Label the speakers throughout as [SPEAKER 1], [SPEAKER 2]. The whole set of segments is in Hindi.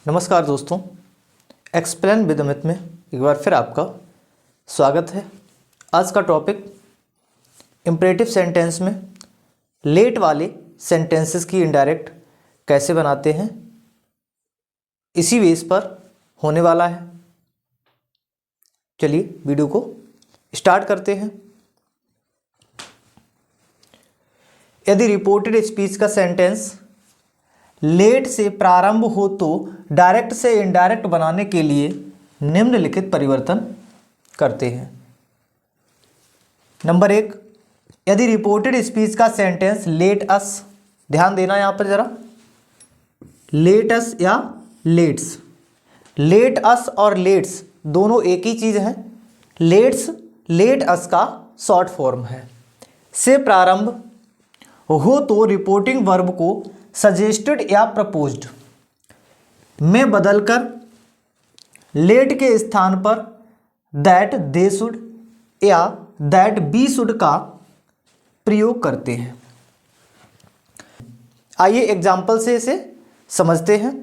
[SPEAKER 1] नमस्कार दोस्तों, एक्सप्लेन विद अमित में एक बार फिर आपका स्वागत है। आज का टॉपिक इम्परेटिव सेंटेंस में लेट वाले सेंटेंसेस की इनडायरेक्ट कैसे बनाते हैं, इसी बेस पर होने वाला है। चलिए वीडियो को स्टार्ट करते हैं। यदि रिपोर्टेड स्पीच का सेंटेंस लेट से प्रारंभ हो तो डायरेक्ट से इनडायरेक्ट बनाने के लिए निम्नलिखित परिवर्तन करते हैं। नंबर 1, यदि रिपोर्टेड स्पीच का सेंटेंस लेट अस, ध्यान देना यहां पर जरा, लेट अस या लेट्स, लेट अस और लेट्स दोनों एक ही चीज है। लेट्स लेट अस का शॉर्ट फॉर्म है। से प्रारंभ हो तो रिपोर्टिंग वर्ब को सजेस्टेड या प्रपोज्ड में बदलकर लेट के स्थान पर दैट दे शुड या दैट बी शुड का प्रयोग करते हैं। आइए एग्जाम्पल से इसे समझते हैं।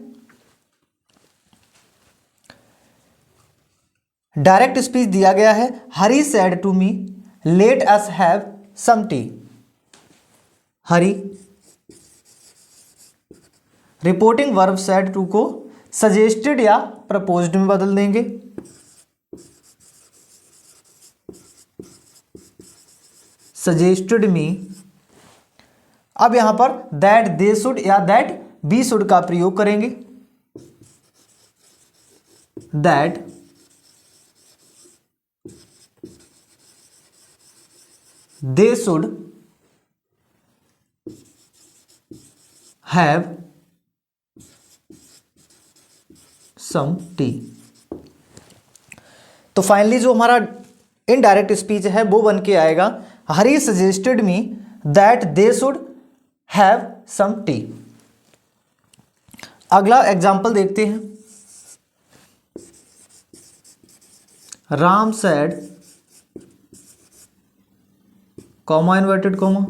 [SPEAKER 1] डायरेक्ट स्पीच दिया गया है, Hari said to me let us have some tea. Hari reporting verb said to को सजेस्टेड या प्रपोज्ड में बदल देंगे। Suggested me. अब यहां पर दैट दे शुड या दैट बी शुड का प्रयोग करेंगे। That they should have some tea. तो फाइनली जो हमारा इनडायरेक्ट स्पीच है वो बन के आएगा, Hari suggested me that they should have some tea. अगला एग्जाम्पल देखते हैं। Ram said, comma inverted comma,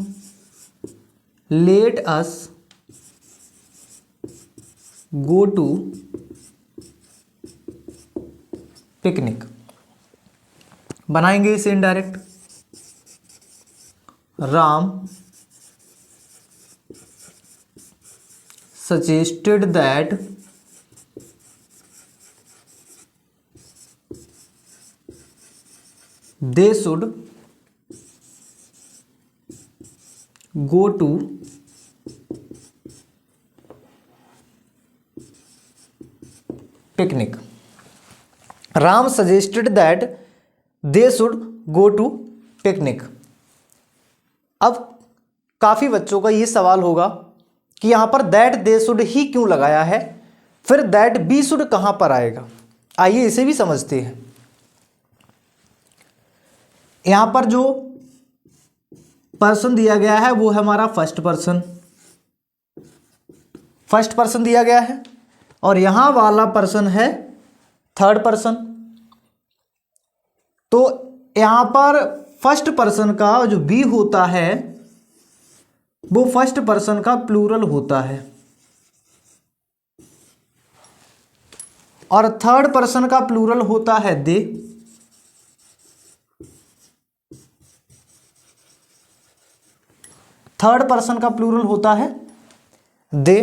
[SPEAKER 1] let us go to picnic. बनाएंगे इसे indirect. Ram suggested that they should go to picnic. Ram suggested that they should go to picnic. अब काफी बच्चों का ये सवाल होगा कि यहां पर दैट दे शुड ही क्यों लगाया है, फिर दैट बी शुड कहां पर आएगा। आइए इसे भी समझते हैं। यहां पर जो पर्सन दिया गया है वो है हमारा फर्स्ट पर्सन, फर्स्ट पर्सन दिया गया है, और यहां वाला पर्सन है थर्ड पर्सन। तो यहां पर फर्स्ट पर्सन का जो बी होता है वो फर्स्ट पर्सन का प्लूरल होता है, और थर्ड पर्सन का प्लूरल होता है दे। थर्ड पर्सन का प्लूरल होता है दे।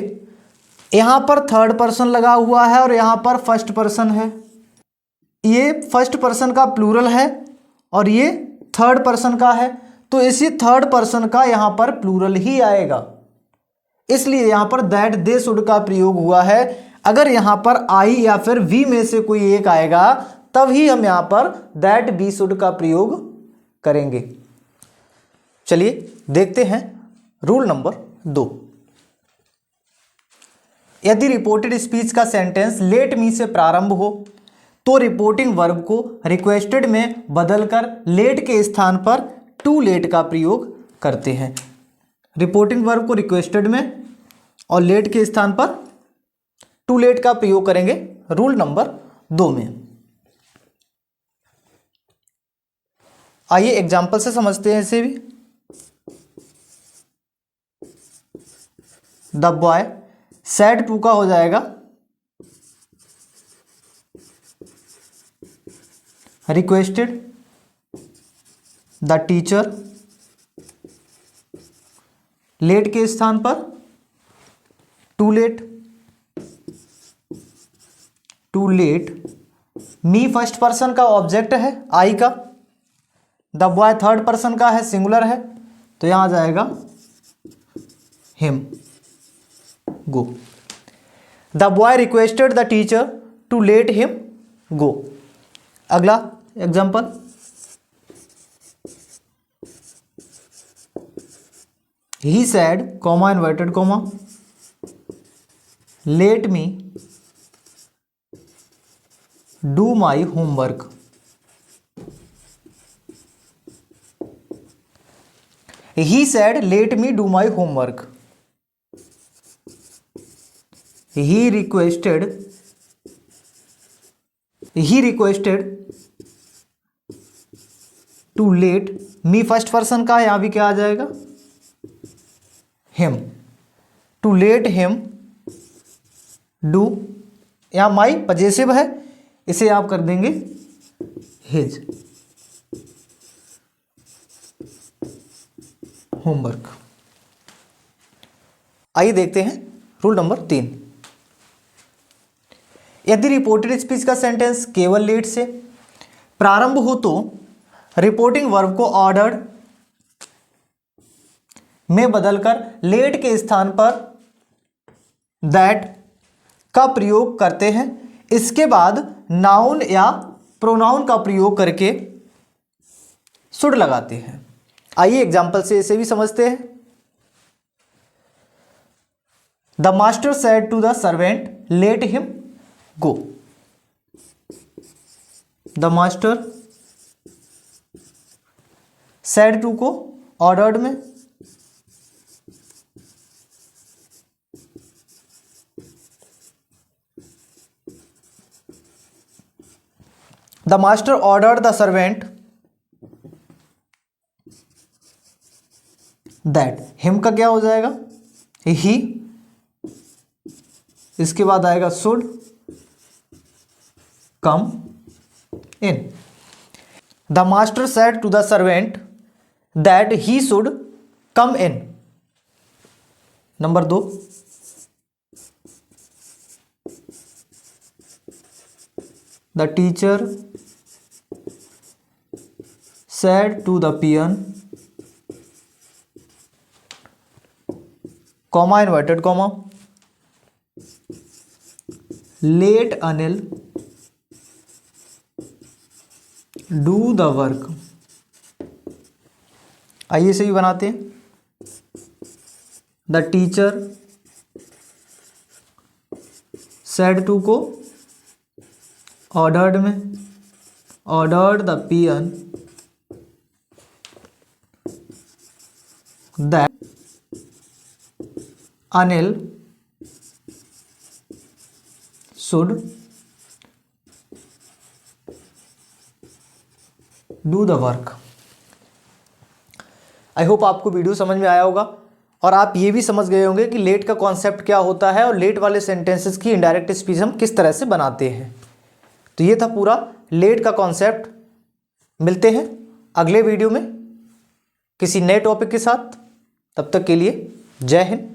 [SPEAKER 1] यहां पर थर्ड पर्सन लगा हुआ है और यहां पर फर्स्ट पर्सन है। ये फर्स्ट पर्सन का प्लूरल है और ये थर्ड पर्सन का है, तो इसी थर्ड पर्सन का यहां पर प्लूरल ही आएगा, इसलिए यहां पर दैट दे शुड का प्रयोग हुआ है। अगर यहां पर आई या फिर वी में से कोई एक आएगा तब ही हम यहां पर दैट बी शुड का प्रयोग करेंगे। चलिए देखते हैं रूल नंबर 2। यदि रिपोर्टेड स्पीच का सेंटेंस लेट मी से प्रारंभ हो तो रिपोर्टिंग वर्ब को रिक्वेस्टेड में बदलकर लेट के स्थान पर टू लेट का प्रयोग करते हैं। रिपोर्टिंग वर्ब को रिक्वेस्टेड में और लेट के स्थान पर टू लेट का प्रयोग करेंगे रूल नंबर 2 में। आइए एग्जाम्पल से समझते हैं इसे भी। द बॉय सेड टू का हो जाएगा रिक्वेस्टेड द टीचर, लेट के स्थान पर to let, to let. Me first person का ऑब्जेक्ट है आई का, द बॉय थर्ड पर्सन का है, सिंगुलर है, तो यहां आ जाएगा him. Go. The boy requested the teacher to let him go. अगला example, he said comma inverted comma let me do my homework. He said let me do my homework. He requested to let, me first person का है, यहां भी क्या आ जाएगा him, to let him do, यहां माई पजेसिव है, इसे आप कर देंगे हिज होमवर्क। आइए देखते हैं रूल नंबर 3। यदि रिपोर्टेड स्पीच का सेंटेंस केवल लेट से प्रारंभ हो तो रिपोर्टिंग वर्ब को ऑर्डर्ड में बदलकर लेट के स्थान पर दैट का प्रयोग करते हैं। इसके बाद नाउन या प्रोनाउन का प्रयोग करके शुड लगाते हैं। आइए एग्जाम्पल से इसे भी समझते हैं। The master said to the servant let him go. The master said to को ऑर्डर्ड में, the master ordered the servant that, him का क्या हो जाएगा ही, इसके बाद आएगा should come in. The master said to the servant that he should come in. Number 2, the teacher said to the peon, comma inverted comma, let Anil do the work। आइए इसे भी बनाते हैं। द टीचर said to को ऑर्डर्ड में, ordered the peon that Anil should do the work। I hope आपको वीडियो समझ में आया होगा और आप ये भी समझ गए होंगे कि लेट का कॉन्सेप्ट क्या होता है और लेट वाले सेंटेंसेस की इनडायरेक्ट स्पीच हम किस तरह से बनाते हैं। तो ये था पूरा लेट का कॉन्सेप्ट। मिलते हैं अगले वीडियो में किसी नए टॉपिक के साथ। तब तक के लिए जय हिंद,